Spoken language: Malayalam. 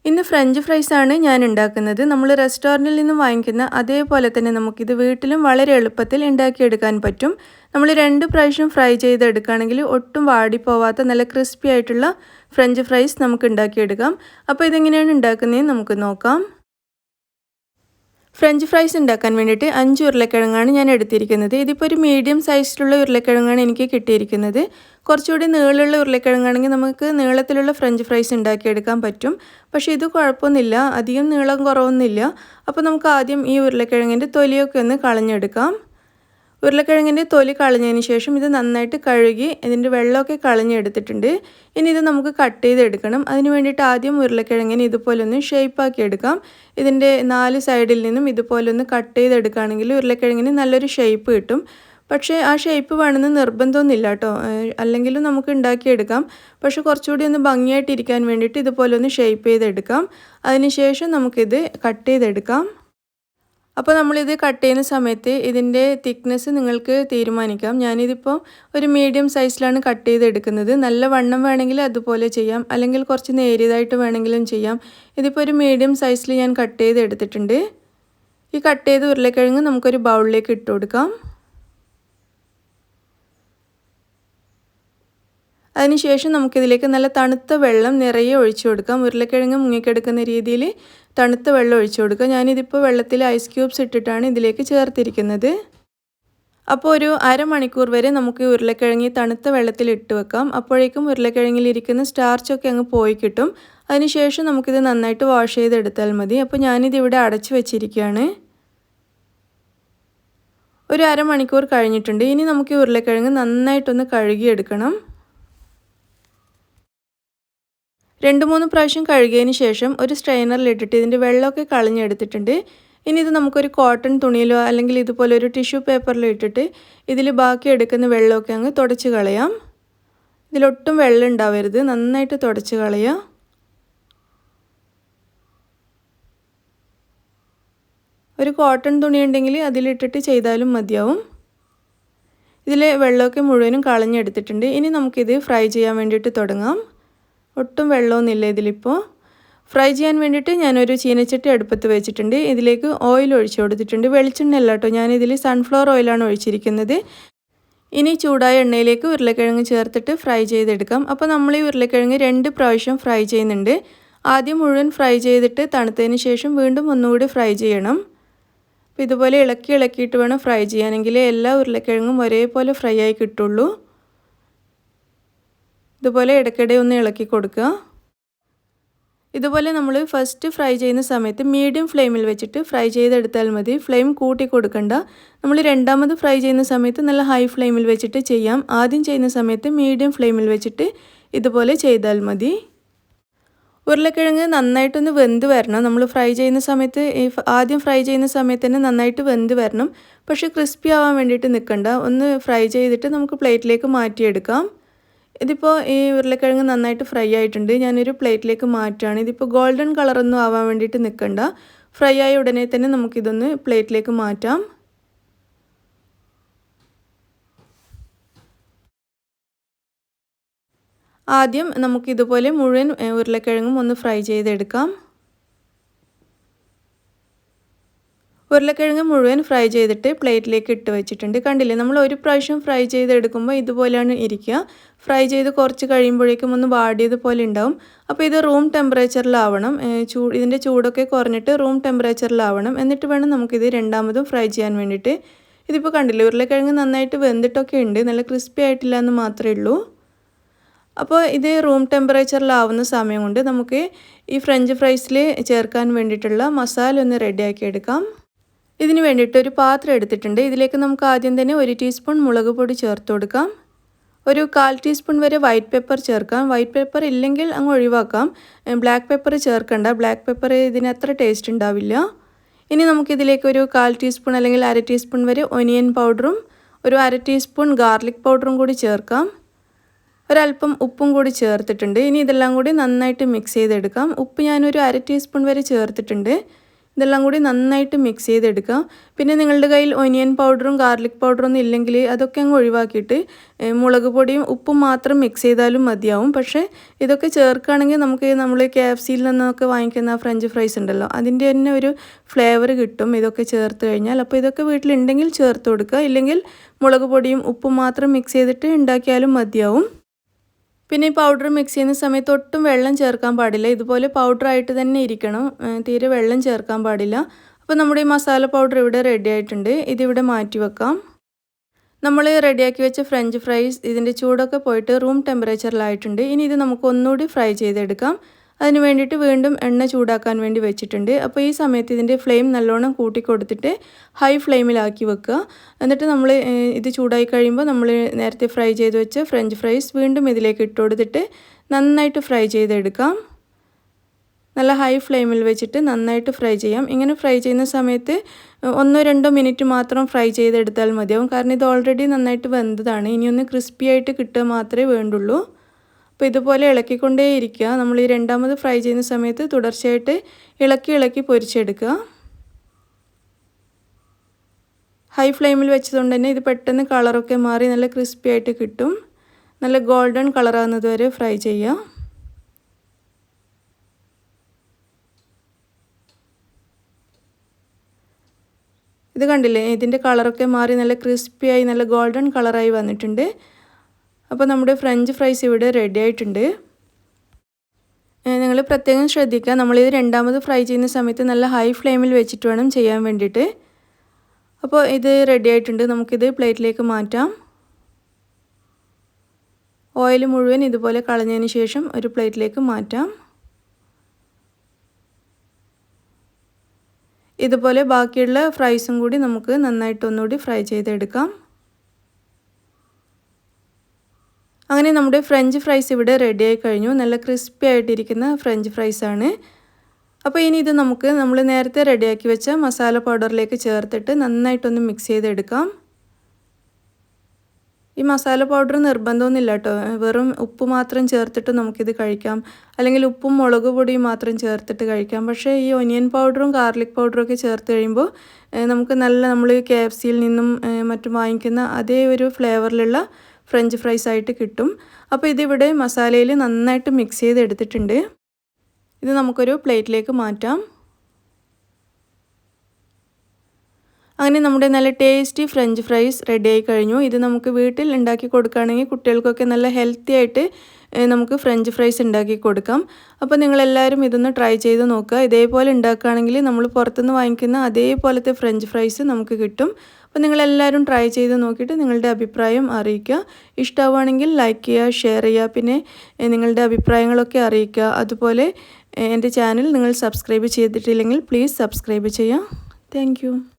ഇന്ന് ഫ്രഞ്ച് ഫ്രൈസ് ആണ് ഞാൻ ഉണ്ടാക്കുന്നത്. നമ്മൾ റെസ്റ്റോറൻറ്റിൽ നിന്നും വാങ്ങിക്കുന്ന അതേപോലെ തന്നെ നമുക്കിത് വീട്ടിലും വളരെ എളുപ്പത്തിൽ ഉണ്ടാക്കിയെടുക്കാൻ പറ്റും. നമ്മൾ 2 പ്രാവശ്യം ഫ്രൈ ചെയ്തെടുക്കുകയാണെങ്കിൽ ഒട്ടും വാടിപ്പോവാത്ത നല്ല ക്രിസ്പി ആയിട്ടുള്ള ഫ്രഞ്ച് ഫ്രൈസ് നമുക്ക് ഉണ്ടാക്കിയെടുക്കാം. അപ്പോൾ ഇതെങ്ങനെയാണ് ഉണ്ടാക്കുന്നതെന്ന് നമുക്ക് നോക്കാം. ഫ്രഞ്ച് ഫ്രൈസ് ഉണ്ടാക്കാൻ വേണ്ടിയിട്ട് 5 ഉരുളക്കിഴങ്ങാണ് ഞാൻ എടുത്തിരിക്കുന്നത്. ഇതിപ്പോൾ ഒരു മീഡിയം സൈസിലുള്ള ഉരുളക്കിഴങ്ങാണ് എനിക്ക് കിട്ടിയിരിക്കുന്നത്. കുറച്ചുകൂടി നീളമുള്ള ഉരുളക്കിഴങ്ങാണെങ്കിൽ നമുക്ക് നീളത്തിലുള്ള ഫ്രഞ്ച് ഫ്രൈസ് ഉണ്ടാക്കിയെടുക്കാൻ പറ്റും. പക്ഷേ ഇത് കുഴപ്പമൊന്നുമില്ല, അധികം നീളം കുറവൊന്നുമില്ല. അപ്പോൾ നമുക്ക് ആദ്യം ഈ ഉരുളക്കിഴങ്ങിൻ്റെ തൊലിയൊക്കെ ഒന്ന് കളഞ്ഞെടുക്കാം. ഉരുളക്കിഴങ്ങിൻ്റെ തൊലി കളഞ്ഞതിന് ശേഷം ഇത് നന്നായിട്ട് കഴുകി ഇതിൻ്റെ വെള്ളമൊക്കെ കളഞ്ഞെടുത്തിട്ടുണ്ട്. ഇനി ഇത് നമുക്ക് കട്ട് ചെയ്തെടുക്കണം. അതിന് വേണ്ടിയിട്ട് ആദ്യം ഉരുളക്കിഴങ്ങിന് ഇതുപോലെ ഒന്ന് ഷേപ്പാക്കി എടുക്കാം. ഇതിൻ്റെ 4 സൈഡിൽ നിന്നും ഇതുപോലെ ഒന്ന് കട്ട് ചെയ്തെടുക്കുകയാണെങ്കിൽ ഉരുളക്കിഴങ്ങിന് നല്ലൊരു ഷേപ്പ് കിട്ടും. പക്ഷേ ആ ഷേപ്പ് വേണമെന്ന് നിർബന്ധമൊന്നുമില്ല കേട്ടോ, അല്ലെങ്കിലും നമുക്ക് ഉണ്ടാക്കിയെടുക്കാം. പക്ഷേ കുറച്ചുകൂടി ഒന്ന് ഭംഗിയായിട്ടിരിക്കാൻ വേണ്ടിയിട്ട് ഇതുപോലെ ഒന്ന് ഷേപ്പ് ചെയ്തെടുക്കാം. അതിന് ശേഷം നമുക്കിത് കട്ട് ചെയ്തെടുക്കാം. അപ്പോൾ നമ്മളിത് കട്ട് ചെയ്യുന്ന സമയത്ത് ഇതിൻ്റെ തിക്നെസ് നിങ്ങൾക്ക് തീരുമാനിക്കാം. ഞാനിതിപ്പോൾ ഒരു മീഡിയം സൈസിലാണ് കട്ട് ചെയ്തെടുക്കുന്നത്. നല്ല വണ്ണം വേണമെങ്കിൽ അതുപോലെ ചെയ്യാം, അല്ലെങ്കിൽ കുറച്ച് നേരിയതായിട്ട് വേണമെങ്കിലും ചെയ്യാം. ഇതിപ്പോൾ ഒരു മീഡിയം സൈസിൽ ഞാൻ കട്ട് ചെയ്തെടുത്തിട്ടുണ്ട്. ഈ കട്ട് ചെയ്ത ഉരുളക്കിഴങ്ങ് നമുക്കൊരു ബൗളിലേക്ക് ഇട്ട് കൊടുക്കാം. അതിനുശേഷം നമുക്കിതിലേക്ക് നല്ല തണുത്ത വെള്ളം നിറയെ ഒഴിച്ചു കൊടുക്കാം. ഉരുളക്കിഴങ്ങ് മുങ്ങിക്കെടുക്കുന്ന രീതിയിൽ തണുത്ത വെള്ളം ഒഴിച്ചു കൊടുക്കുക. ഞാനിതിപ്പോൾ വെള്ളത്തിൽ ഐസ് ക്യൂബ്സ് ഇട്ടിട്ടാണ് ഇതിലേക്ക് ചേർത്തിരിക്കുന്നത്. അപ്പോൾ ഒരു അരമണിക്കൂർ വരെ നമുക്ക് ഉരുളക്കിഴങ്ങി തണുത്ത വെള്ളത്തിൽ ഇട്ട് വെക്കാം. അപ്പോഴേക്കും ഉരുളക്കിഴങ്ങിലിരിക്കുന്ന സ്റ്റാർച്ചൊക്കെ അങ്ങ് പോയി കിട്ടും. അതിനുശേഷം നമുക്കിത് നന്നായിട്ട് വാഷ് ചെയ്തെടുത്താൽ മതി. അപ്പോൾ ഞാനിതിവിടെ അടച്ചു വെച്ചിരിക്കുകയാണ്. ഒരു അരമണിക്കൂർ കഴിഞ്ഞിട്ടുണ്ട്. ഇനി നമുക്ക് ഈ ഉരുളക്കിഴങ്ങ് നന്നായിട്ടൊന്ന് കഴുകിയെടുക്കണം. 2-3 പ്രാവശ്യം കഴുകിയതിന് ശേഷം ഒരു സ്ട്രെയിനറിലിട്ടിട്ട് ഇതിൻ്റെ വെള്ളമൊക്കെ കളഞ്ഞെടുത്തിട്ടുണ്ട്. ഇനി ഇത് നമുക്കൊരു കോട്ടൺ തുണിയിലോ അല്ലെങ്കിൽ ഇതുപോലെ ഒരു ടിഷ്യൂ പേപ്പറിലോ ഇട്ടിട്ട് ഇതിൽ ബാക്കി എടുക്കുന്ന വെള്ളമൊക്കെ അങ്ങ് തുടച്ച് കളയാം. ഇതിലൊട്ടും വെള്ളം ഉണ്ടാവരുത്, നന്നായിട്ട് തുടച്ച് കളയാം. ഒരു കോട്ടൺ തുണി ഉണ്ടെങ്കിൽ അതിലിട്ടിട്ട് ചെയ്താലും മതിയാവും. ഇതിലെ വെള്ളമൊക്കെ മുഴുവനും കളഞ്ഞെടുത്തിട്ടുണ്ട്. ഇനി നമുക്കിത് ഫ്രൈ ചെയ്യാൻ വേണ്ടിയിട്ട് തുടങ്ങാം. ഒട്ടും വെള്ളമൊന്നുമില്ല ഇതിലിപ്പോൾ. ഫ്രൈ ചെയ്യാൻ വേണ്ടിയിട്ട് ഞാനൊരു ചീനച്ചട്ടി അടുപ്പത്ത് വെച്ചിട്ടുണ്ട്. ഇതിലേക്ക് ഓയിൽ ഒഴിച്ചു കൊടുത്തിട്ടുണ്ട്. വെളിച്ചെണ്ണ അല്ല കേട്ടോ, ഞാനിതിൽ സൺഫ്ലവർ ഓയിലാണ് ഒഴിച്ചിരിക്കുന്നത്. ഇനി ചൂടായ എണ്ണയിലേക്ക് ഉരുളക്കിഴങ്ങ് ചേർത്തിട്ട് ഫ്രൈ ചെയ്തെടുക്കാം. അപ്പോൾ നമ്മൾ ഈ ഉരുളക്കിഴങ്ങ് 2 പ്രാവശ്യം ഫ്രൈ ചെയ്യുന്നുണ്ട്. ആദ്യം മുഴുവൻ ഫ്രൈ ചെയ്തിട്ട് തണുത്തതിന് ശേഷം വീണ്ടും ഒന്നുകൂടി ഫ്രൈ ചെയ്യണം. അപ്പോൾ ഇതുപോലെ ഇളക്കിയിട്ട് വേണം ഫ്രൈ ചെയ്യാനെങ്കിൽ എല്ലാ ഉരുളക്കിഴങ്ങും ഒരേപോലെ ഫ്രൈ ആയി കിട്ടുള്ളൂ. ഇതുപോലെ ഇടയ്ക്കിടെ ഒന്ന് ഇളക്കി കൊടുക്കുക. ഇതുപോലെ നമ്മൾ ഫസ്റ്റ് ഫ്രൈ ചെയ്യുന്ന സമയത്ത് മീഡിയം ഫ്ലെയിമിൽ വെച്ചിട്ട് ഫ്രൈ ചെയ്തെടുത്താൽ മതി. ഫ്ലെയിം കൂട്ടി കൊടുക്കണ്ട. നമ്മൾ രണ്ടാമത് ഫ്രൈ ചെയ്യുന്ന സമയത്ത് നല്ല ഹൈ ഫ്ലെയിമിൽ വെച്ചിട്ട് ചെയ്യാം. ആദ്യം ചെയ്യുന്ന സമയത്ത് മീഡിയം ഫ്ലെയിമിൽ വെച്ചിട്ട് ഇതുപോലെ ചെയ്താൽ മതി. ഉരുളക്കിഴങ്ങ് നന്നായിട്ടൊന്ന് വെന്ത് വരണം. നമ്മൾ ഫ്രൈ ചെയ്യുന്ന സമയത്ത് ആദ്യം ഫ്രൈ ചെയ്യുന്ന സമയത്ത് തന്നെ നന്നായിട്ട് വെന്ത് വരണം. പക്ഷേ ക്രിസ്പി ആവാൻ വേണ്ടിയിട്ട് നിൽക്കണ്ട. ഒന്ന് ഫ്രൈ ചെയ്തിട്ട് നമുക്ക് പ്ലേറ്റിലേക്ക് മാറ്റിയെടുക്കാം. ഇതിപ്പോൾ ഈ ഉരുളക്കിഴങ്ങ് നന്നായിട്ട് ഫ്രൈ ആയിട്ടുണ്ട്. ഞാനൊരു പ്ലേറ്റിലേക്ക് മാറ്റുകയാണ്. ഇതിപ്പോൾ ഗോൾഡൻ കളറൊന്നും ആവാൻ വേണ്ടിയിട്ട് നിൽക്കണ്ട. ഫ്രൈ ആയ ഉടനെ തന്നെ നമുക്കിതൊന്ന് പ്ലേറ്റിലേക്ക് മാറ്റാം. ആദ്യം നമുക്കിതുപോലെ മുഴുവൻ ഉരുളക്കിഴങ്ങും ഒന്ന് ഫ്രൈ ചെയ്തെടുക്കാം. ഉരുളക്കിഴങ്ങ് മുഴുവൻ ഫ്രൈ ചെയ്തിട്ട് പ്ലേറ്റിലേക്ക് ഇട്ട് വെച്ചിട്ടുണ്ട്. കണ്ടില്ലേ, നമ്മൾ ഒരു പ്രാവശ്യം ഫ്രൈ ചെയ്തെടുക്കുമ്പോൾ ഇതുപോലെയാണ് ഇരിക്കുക. ഫ്രൈ ചെയ്ത് കുറച്ച് കഴിയുമ്പോഴേക്കും ഒന്ന് വാടിയതുപോലെ ഉണ്ടാവും. അപ്പോൾ ഇത് റൂം ടെമ്പറേച്ചറിലാവണം. ഇതിൻ്റെ ചൂടൊക്കെ കുറഞ്ഞിട്ട് റൂം ടെമ്പറേച്ചറിലാവണം. എന്നിട്ട് വേണം നമുക്കിത് രണ്ടാമതും ഫ്രൈ ചെയ്യാൻ വേണ്ടിയിട്ട്. ഇതിപ്പോൾ കണ്ടില്ലേ, ഉരുളക്കിഴങ്ങ് നന്നായിട്ട് വെന്തിട്ടൊക്കെ ഉണ്ട്. നല്ല ക്രിസ്പി ആയിട്ടില്ല എന്ന് മാത്രമേ ഉള്ളൂ. അപ്പോൾ ഇത് റൂം ടെമ്പറേച്ചറിലാവുന്ന സമയം കൊണ്ട് നമുക്ക് ഈ ഫ്രഞ്ച് ഫ്രൈസിൽ ചേർക്കാൻ വേണ്ടിയിട്ടുള്ള മസാല ഒന്ന് റെഡിയാക്കി എടുക്കാം. ഇതിന് വേണ്ടിയിട്ട് ഒരു പാത്രം എടുത്തിട്ടുണ്ട്. ഇതിലേക്ക് നമുക്ക് ആദ്യം തന്നെ 1 ടീസ്പൂൺ മുളക് പൊടി ചേർത്ത് കൊടുക്കാം. ഒരു 1/4 ടീസ്പൂൺ വരെ വൈറ്റ് പെപ്പർ ചേർക്കാം. വൈറ്റ് പെപ്പർ ഇല്ലെങ്കിൽ അങ്ങ് ഒഴിവാക്കാം. ബ്ലാക്ക് പെപ്പർ ചേർക്കണ്ട. ബ്ലാക്ക് പെപ്പർ ഇതിന് അത്ര ടേസ്റ്റ് ഉണ്ടാവില്ല. ഇനി നമുക്കിതിലേക്ക് ഒരു 1/4 ടീസ്പൂൺ അല്ലെങ്കിൽ 1/2 ടീസ്പൂൺ വരെ ഒനിയൻ പൗഡറും ഒരു 1/2 ടീസ്പൂൺ ഗാർലിക് പൗഡറും കൂടി ചേർക്കാം. ഒരല്പം ഉപ്പും കൂടി ചേർത്തിട്ടുണ്ട്. ഇനി ഇതെല്ലാം കൂടി നന്നായിട്ട് മിക്സ് ചെയ്തെടുക്കാം. ഉപ്പ് ഞാനൊരു 1/2 ടീസ്പൂൺ വരെ ചേർത്തിട്ടുണ്ട്. ഇതെല്ലാം കൂടി നന്നായിട്ട് മിക്സ് ചെയ്തെടുക്കുക. പിന്നെ നിങ്ങളുടെ കയ്യിൽ ഒനിയൻ പൗഡറും ഗാർലിക് പൗഡറും ഒന്നും ഇല്ലെങ്കിൽ അതൊക്കെ അങ്ങ് ഒഴിവാക്കിയിട്ട് മുളക് പൊടിയും ഉപ്പും മാത്രം മിക്സ് ചെയ്താലും മതിയാവും. പക്ഷേ ഇതൊക്കെ ചേർക്കുകയാണെങ്കിൽ നമുക്ക് നമ്മൾ KFCയിൽ നിന്നൊക്കെ വാങ്ങിക്കുന്ന ഫ്രഞ്ച് ഫ്രൈസ് ഉണ്ടല്ലോ, അതിൻ്റെ തന്നെ ഒരു ഫ്ലേവർ കിട്ടും ഇതൊക്കെ ചേർത്ത് കഴിഞ്ഞാൽ. അപ്പോൾ ഇതൊക്കെ വീട്ടിലുണ്ടെങ്കിൽ ചേർത്ത് കൊടുക്കുക, ഇല്ലെങ്കിൽ മുളക് പൊടിയും ഉപ്പും മാത്രം മിക്സ് ചെയ്തിട്ട് ഉണ്ടാക്കിയാലും മതിയാവും. പിന്നെ ഈ പൗഡർ മിക്സ് ചെയ്യുന്ന സമയത്ത് ഒട്ടും വെള്ളം ചേർക്കാൻ പാടില്ല. ഇതുപോലെ പൗഡറായിട്ട് തന്നെ ഇരിക്കണം, തീരെ വെള്ളം ചേർക്കാൻ പാടില്ല. അപ്പോൾ നമ്മുടെ ഈ മസാല പൗഡർ ഇവിടെ റെഡി ആയിട്ടുണ്ട്. ഇതിവിടെ മാറ്റി വെക്കാം. നമ്മൾ റെഡിയാക്കി വെച്ച ഫ്രഞ്ച് ഫ്രൈസ് ഇതിൻ്റെ ചൂടൊക്കെ പോയിട്ട് റൂം ടെമ്പറേച്ചറിലായിട്ടുണ്ട്. ഇനി ഇത് നമുക്ക് ഒന്നുകൂടി ഫ്രൈ ചെയ്തെടുക്കാം. അതിന് വേണ്ടിയിട്ട് വീണ്ടും എണ്ണ ചൂടാക്കാൻ വേണ്ടി വെച്ചിട്ടുണ്ട്. അപ്പോൾ ഈ സമയത്ത് ഇതിൻ്റെ ഫ്ലെയിം നല്ലോണം കൂട്ടി കൊടുത്തിട്ട് ഹൈ ഫ്ലെയിമിലാക്കി വെക്കുക. എന്നിട്ട് നമ്മൾ ഇത് ചൂടായി കഴിയുമ്പോൾ നമ്മൾ നേരത്തെ ഫ്രൈ ചെയ്ത് വെച്ച ഫ്രഞ്ച് ഫ്രൈസ് വീണ്ടും ഇതിലേക്ക് ഇട്ട് കൊടുത്തിട്ട് നന്നായിട്ട് ഫ്രൈ ചെയ്തെടുക്കാം. നല്ല ഹൈ ഫ്ലെയിമിൽ വെച്ചിട്ട് നന്നായിട്ട് ഫ്രൈ ചെയ്യാം. ഇങ്ങനെ ഫ്രൈ ചെയ്യുന്ന സമയത്ത് 1-2 മിനിറ്റ് മാത്രം ഫ്രൈ ചെയ്തെടുത്താൽ മതിയാവും. കാരണം ഇത് ഓൾറെഡി നന്നായിട്ട് വെന്തതാണ്. ഇനിയൊന്ന് ക്രിസ്പി ആയിട്ട് കിട്ടുക മാത്രമേ വേണ്ടുള്ളൂ. അപ്പോൾ ഇതുപോലെ ഇളക്കിക്കൊണ്ടേയിരിക്കുക. നമ്മൾ ഈ രണ്ടാമത് ഫ്രൈ ചെയ്യുന്ന സമയത്ത് തുടർച്ചയായിട്ട് ഇളക്കി പൊരിച്ചെടുക്കുക. ഹൈ ഫ്ലെയിമിൽ വെച്ചതുകൊണ്ട് തന്നെ ഇത് പെട്ടെന്ന് കളറൊക്കെ മാറി നല്ല ക്രിസ്പി ആയിട്ട് കിട്ടും. നല്ല ഗോൾഡൻ കളറാകുന്നത് വരെ ഫ്രൈ ചെയ്യുക. ഇത് കണ്ടില്ലേ, ഇതിൻ്റെ കളറൊക്കെ മാറി നല്ല ക്രിസ്പിയായി നല്ല ഗോൾഡൻ കളറായി വന്നിട്ടുണ്ട്. അപ്പോൾ നമ്മുടെ ഫ്രഞ്ച് ഫ്രൈസ് ഇവിടെ റെഡി ആയിട്ടുണ്ട്. നിങ്ങൾ പ്രത്യേകം ശ്രദ്ധിക്കുക, നമ്മളിത് രണ്ടാമത് ഫ്രൈ ചെയ്യുന്ന സമയത്ത് നല്ല ഹൈ ഫ്ലെയിമിൽ വെച്ചിട്ട് വേണം ചെയ്യാൻ വേണ്ടിയിട്ട്. അപ്പോൾ ഇത് റെഡി ആയിട്ടുണ്ട്. നമുക്കിത് പ്ലേറ്റിലേക്ക് മാറ്റാം. ഓയിൽ മുഴുവൻ ഇതുപോലെ കളഞ്ഞതിന് ശേഷം ഒരു പ്ലേറ്റിലേക്ക് മാറ്റാം. ഇതുപോലെ ബാക്കിയുള്ള ഫ്രൈസും കൂടി നമുക്ക് നന്നായിട്ട് ഒന്നുകൂടി ഫ്രൈ ചെയ്തെടുക്കാം. അങ്ങനെ നമ്മുടെ ഫ്രഞ്ച് ഫ്രൈസ് ഇവിടെ റെഡിയായി കഴിഞ്ഞു. നല്ല ക്രിസ്പി ആയിട്ടിരിക്കുന്ന ഫ്രഞ്ച് ഫ്രൈസാണ്. അപ്പോൾ ഇനി ഇത് നമുക്ക് നമ്മൾ നേരത്തെ റെഡിയാക്കി വെച്ച മസാല പൗഡറിലേക്ക് ചേർത്തിട്ട് നന്നായിട്ടൊന്ന് മിക്സ് ചെയ്തെടുക്കാം. ഈ മസാല പൗഡർ നിർബന്ധമൊന്നുമില്ല കേട്ടോ, വെറും ഉപ്പ് മാത്രം ചേർത്തിട്ട് നമുക്കിത് കഴിക്കാം, അല്ലെങ്കിൽ ഉപ്പും മുളക് പൊടിയും മാത്രം ചേർത്തിട്ട് കഴിക്കാം. പക്ഷേ ഈ ഒനിയൻ പൗഡറും ഗാർലിക് പൗഡറും ഒക്കെ ചേർത്ത് കഴിയുമ്പോൾ നമുക്ക് നല്ല നമ്മൾ KFCയിൽ നിന്നും മറ്റും വാങ്ങിക്കുന്ന അതേ ഒരു ഫ്ലേവറിലുള്ള ഫ്രഞ്ച് ഫ്രൈസ് ആയിട്ട് കിട്ടും. അപ്പോൾ ഇതിവിടെ മസാലയിൽ നന്നായിട്ട് മിക്സ് ചെയ്തെടുത്തിട്ടുണ്ട്. ഇത് നമുക്കൊരു പ്ലേറ്റിലേക്ക് മാറ്റാം. അങ്ങനെ നമ്മുടെ നല്ല ടേസ്റ്റി ഫ്രഞ്ച് ഫ്രൈസ് റെഡി ആയി കഴിഞ്ഞു. ഇത് നമുക്ക് വീട്ടിൽ ഉണ്ടാക്കി കൊടുക്കുകയാണെങ്കിൽ കുട്ടികൾക്കൊക്കെ നല്ല ഹെൽത്തി ആയിട്ട് നമുക്ക് ഫ്രഞ്ച് ഫ്രൈസ് ഉണ്ടാക്കി കൊടുക്കാം. അപ്പോൾ നിങ്ങളെല്ലാവരും ഇതൊന്ന് ട്രൈ ചെയ്ത് നോക്കുക. ഇതേപോലെ ഉണ്ടാക്കുകയാണെങ്കിൽ നമ്മൾ പുറത്തുനിന്ന് വാങ്ങിക്കുന്ന അതേപോലത്തെ ഫ്രഞ്ച് ഫ്രൈസ് നമുക്ക് കിട്ടും. അപ്പോൾ നിങ്ങളെല്ലാവരും ട്രൈ ചെയ്ത് നോക്കിയിട്ട് നിങ്ങളുടെ അഭിപ്രായം അറിയിക്കുക. ഇഷ്ടമാവുകയാണെങ്കിൽ ലൈക്ക് ചെയ്യുക, ഷെയർ ചെയ്യുക, പിന്നെ നിങ്ങളുടെ അഭിപ്രായങ്ങളൊക്കെ അറിയിക്കുക. അതുപോലെ എൻ്റെ ചാനൽ നിങ്ങൾ സബ്സ്ക്രൈബ് ചെയ്തിട്ടില്ലെങ്കിൽ പ്ലീസ് സബ്സ്ക്രൈബ് ചെയ്യുക. താങ്ക്